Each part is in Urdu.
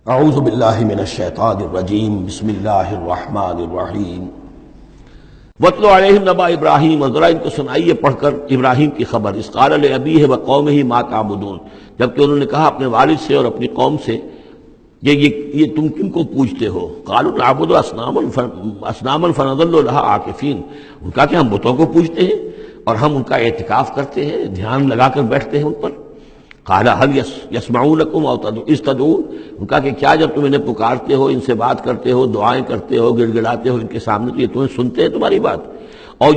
اعوذ باللہ من الشیطان الرجیم بسم اللہ الرحمن الرحیم وَاتْلُ عَلَيْهِمْ نَبَأَ ابراہیم، اور ذرا ان کو سنائیے پڑھ کر ابراہیم کی خبر۔ اذ قال لأبیہ وقومہ ما تعبدون، جبکہ انہوں نے کہا اپنے والد سے اور اپنی قوم سے یہ تم کن کو پوجتے ہو؟ قالوا نعبد اصناما فنظل لها عاکفین، ان کا کہ ہم بتوں کو پوجتے ہیں اور ہم ان کا اعتکاف کرتے ہیں، دھیان لگا کر بیٹھتے ہیں ان پر۔ قال هل يسمعونكم او اذ تدعون، ان کا کہ کیا جب تم انہیں پکارتے ہو، ان سے بات کرتے ہو، دعائیں کرتے ہو، گڑ گڑاتے ہو ان کے سامنے، تو یہ تمہیں سنتے ہیں تمہاری بات؟ او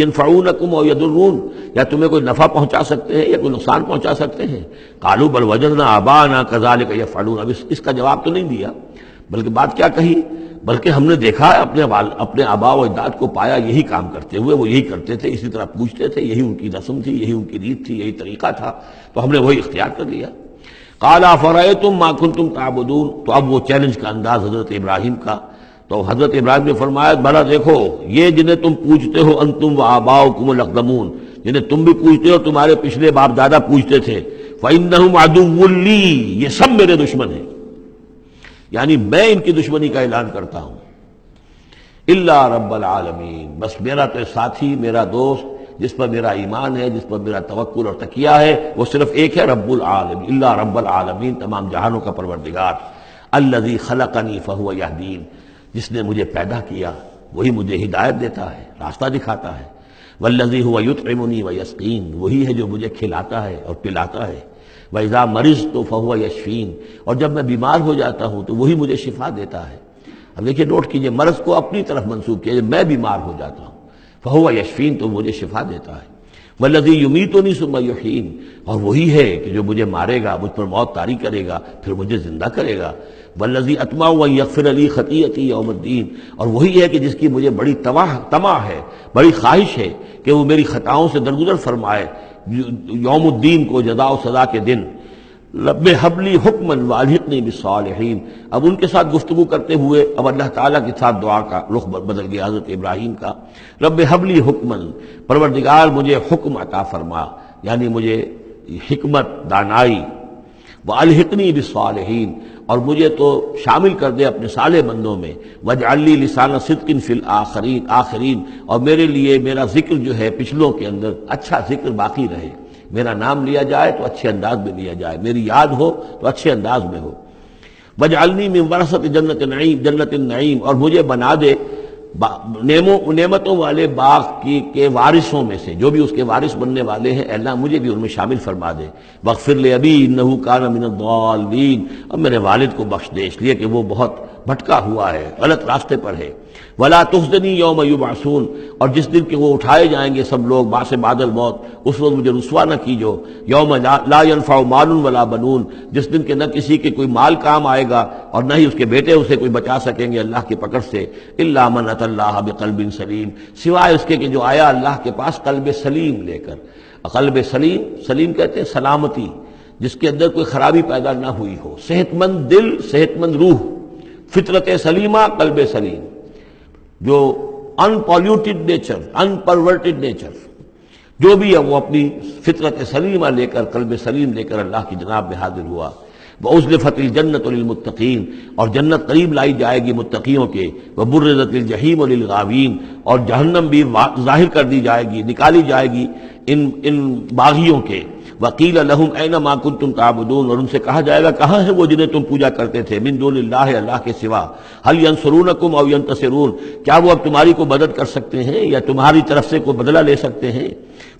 ينفعونكم او يضرون، یا تمہیں کوئی نفع پہنچا سکتے ہیں یا کوئی نقصان پہنچا سکتے ہیں؟ قالوا بل وجدنا آباءنا كذلك يفعلون، اب اس کا جواب تو نہیں دیا، بلکہ بات کیا کہی، بلکہ ہم نے دیکھا اپنے آباء و اجداد کو پایا یہی کام کرتے ہوئے، وہ یہی کرتے تھے، اسی طرح پوچھتے تھے، یہی ان کی رسم تھی، یہی ان کی ریت تھی، یہی طریقہ تھا، تو ہم نے وہی اختیار کر لیا۔ قال افرأیتم ما کنتم تعبدون، تو اب وہ چیلنج کا انداز حضرت ابراہیم کا، تو حضرت ابراہیم نے فرمایا بھلا دیکھو یہ جنہیں تم پوجتے ہو، انتم و آباؤکم الاقدمون، جنہیں تم بھی پوجتے ہو، تمہارے پچھلے باپ دادا پوجتے تھے، فإنہم عدو لی، یہ سب میرے دشمن ہیں، یعنی میں ان کی دشمنی کا اعلان کرتا ہوں۔ الا رب العالمین، بس میرا تو ساتھی، میرا دوست، جس پر میرا ایمان ہے، جس پر میرا توکل اور تکیہ ہے، وہ صرف ایک ہے، رب العالمین، الا رب العالمین، تمام جہانوں کا پروردگار، الذی خلقنی فہو یہدین، جس نے مجھے پیدا کیا وہی مجھے ہدایت دیتا ہے، راستہ دکھاتا ہے، والذی هو یطعمنی ویسقین، وہی ہے جو مجھے کھلاتا ہے اور پلاتا ہے، وَإِذَا مَرِضْتُ فَهُوَ يَشْفِينِ، اور جب میں بیمار ہو جاتا ہوں تو وہی مجھے شفا دیتا ہے۔ اب دیکھیے نوٹ کیجئے، مرض کو اپنی طرف منسوب کیا، جب میں بیمار ہو جاتا ہوں فَهُوَ يَشْفِينِ، تو مجھے شفا دیتا ہے۔ وَالَّذِي يُمِيتُنِي ثُمَّ يُحْيِينِ، اور وہی ہے کہ جو مجھے مارے گا، مجھ پر موت طاری کرے گا، پھر مجھے زندہ کرے گا۔ وَالَّذِي أَطْمَعُ أَن يَغْفِرَ لِي خَطِيئَتِي يَوْمَ الدِّينِ، اور وہی ہے کہ جس کی مجھے بڑی طمع ہے، بڑی خواہش ہے کہ وہ میری خطاؤں سے درگزر فرمائے یوم الدین کو، جزا و سزا کے دن۔ رب ہب لی حکما والحقنی بالصالحین، اب ان کے ساتھ گفتگو کرتے ہوئے اب اللہ تعالیٰ کے ساتھ دعا کا رخ بدل گیا حضرت ابراہیم کا۔ رب ہب لی حکما، پروردگار مجھے حکم عطا فرما، یعنی مجھے حکمت، دانائی، والحقنی بالصالحین، اور مجھے تو شامل کر دے اپنے صالح بندوں میں، واجعل لی لسان صدق فی الآخرین، اور میرے لیے میرا ذکر جو ہے پچھلوں کے اندر اچھا ذکر باقی رہے، میرا نام لیا جائے تو اچھے انداز میں لیا جائے، میری یاد ہو تو اچھے انداز میں ہو۔ وَاجْعَلْنِي مِن وَرَثَةِ جنت النعیم، اور مجھے بنا دے نعمتوں والے باغ کے وارثوں میں سے، جو بھی اس کے وارث بننے والے ہیں، اللہ مجھے بھی ان میں شامل فرما دے۔ وَاغْفِرْ لِأَبِي إِنَّهُ كَانَ مِنَ الضَّالِّينَ، اب میرے والد کو بخش دے، اس لیے کہ وہ بہت بھٹکا ہوا ہے، غلط راستے پر ہے۔ وَلَا تُخْزِنِي يَوْمَ يُبْعَثُونَ، اور جس دن کہ وہ اٹھائے جائیں گے سب لوگ بعد الموت، اس وقت مجھے رسوا نہ کیجو۔ یوم لا ينفع مال ولا بنون، جس دن کہ نہ کسی کے کوئی مال کام آئے گا اور نہ ہی اس کے بیٹے اسے کوئی بچا سکیں گے اللہ کی پکڑ سے۔ الا من اتى اللہ بقلب سلیم، سوائے اس کے کہ جو آیا اللہ کے پاس قلب سلیم لے کر۔ قلب سلیم، سلیم کہتے ہیں سلامتی، جس کے اندر کوئی خرابی پیدا نہ ہوئی ہو، صحت مند دل، صحت مند روح، فطرت سلیمہ، قلب سلیم، جو انپولیوٹڈ نیچر، انپرورٹڈ نیچر، جو بھی ہے وہ اپنی فطرت سلیمہ لے کر، قلب سلیم لے کر اللہ کی جناب میں حاضر ہوا۔ وَأُزْلِفَتِ الْجَنَّةُ لِلْمُتَّقِينَ، اور جنت قریب لائی جائے گی متقیوں کے۔ وَبُرِّزَتِ الْجَحِيمُ لِلْغَاوِينَ، اور جہنم بھی ظاہر کر دی جائے گی، نکالی جائے گی ان باغیوں کے۔ وَقِيلَ لَهُمْ أَيْنَ مَا كُنتُمْ تَعْبُدُونَ، اور ان سے کہا جائے گا کہاں ہیں وہ جنہیں تم پوجا کرتے تھے، من دون اللہ، اللہ کے سوا۔ هَلْ يَنْصُرُونَكُمْ أَوْ يَنْتَصِرُونَ، کیا وہ اب تمہاری کو مدد کر سکتے ہیں یا تمہاری طرف سے کوئی بدلہ لے سکتے ہیں؟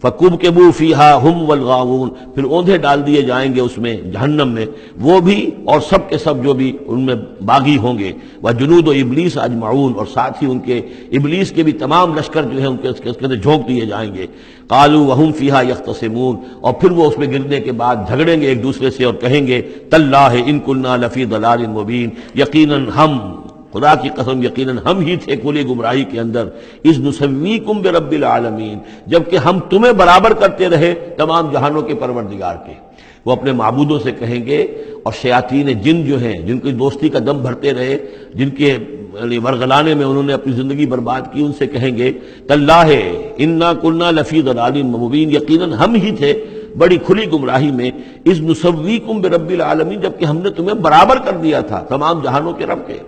فَكُبْكِبُوا فِيهَا هُمْ وَالْغَاوُونَ، پھر اوندھے ڈال دیے جائیں گے اس میں، جہنم میں، وہ بھی اور سب کے سب جو بھی ان میں باغی ہوں گے۔ وَجُنُودُ إِبْلِيسَ أَجْمَعُونَ، اور ساتھ ہی ان کے ابلیس کے بھی تمام لشکر جو ہے ان کے اس کے اندر جھونک دیے جائیں گے۔ قَالُوا وَهُمْ فِيهَا يَخْتَصِمُونَ، اور پھر وہ اس میں گرنے کے بعد جھگڑیں گے ایک دوسرے سے اور کہیں گے تَاللَّهِ إِن كُنَّا لَفِي ضَلَالٍ مُبِينٍ، یقیناً ہم، خدا کی قسم یقیناً ہم ہی تھے کھلی گمراہی کے اندر۔ اذ نسویکم برب العالمین، جبکہ ہم تمہیں برابر کرتے رہے تمام جہانوں کے پروردگار کے۔ وہ اپنے معبودوں سے کہیں گے، اور شیاطین جن جو ہیں، جن کی دوستی کا دم بھرتے رہے، جن کے ورغلانے میں انہوں نے اپنی زندگی برباد کی، ان سے کہیں گے تاللہ انا کنا لفی ضلال مبین، یقیناً ہم ہی تھے بڑی کھلی گمراہی میں، اذ نسویکم برب العالمین، جبکہ ہم نے تمہیں برابر کر دیا تھا تمام جہانوں کے رب کے۔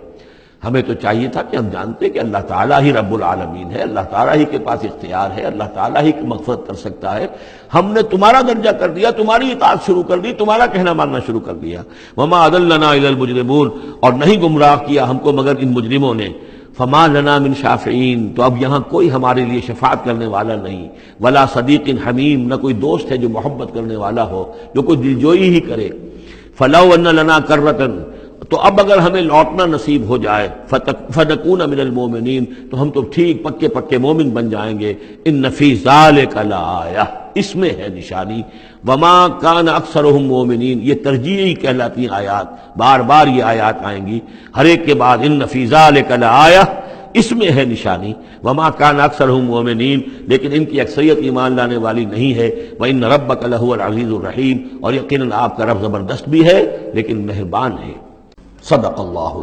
ہمیں تو چاہیے تھا کہ ہم جانتے کہ اللہ تعالیٰ ہی رب العالمین ہے، اللہ تعالیٰ ہی کے پاس اختیار ہے، اللہ تعالیٰ ہی مغفرت کر سکتا ہے۔ ہم نے تمہارا درجہ کر دیا، تمہاری اطاعت شروع کر دی، تمہارا کہنا ماننا شروع کر دیا۔ وما اضلنا الا المجرمون، اور نہیں گمراہ کیا ہم کو مگر ان مجرموں نے۔ فما لنا من شافعین، تو اب یہاں کوئی ہمارے لیے شفاعت کرنے والا نہیں، ولا صدیق حمیم، نہ کوئی دوست ہے جو محبت کرنے والا ہو، جو کوئی دلجوئی ہی کرے۔ فلو ان لنا کرۃ، تو اب اگر ہمیں لوٹنا نصیب ہو جائے، فنکون من المؤمنین، تو ہم تو ٹھیک پکے پکے مومن بن جائیں گے۔ ان فی ذلک لآیہ، اس میں ہے نشانی۔ وما کان اکثرہم مومنین، یہ ترجیحی کہلاتی ہیں آیات، بار بار یہ آیات آئیں گی ہر ایک کے بعد، ان فی ذلک لآیہ، اس میں ہے نشانی۔ وما کان اکثرہم مومنین، لیکن ان کی اکثریت ایمان لانے والی نہیں ہے۔ وان ربک لہو العزیز الرحیم، اور یقیناً آپ کا رب زبردست بھی ہے لیکن مہربان ہے۔ صدق اللہ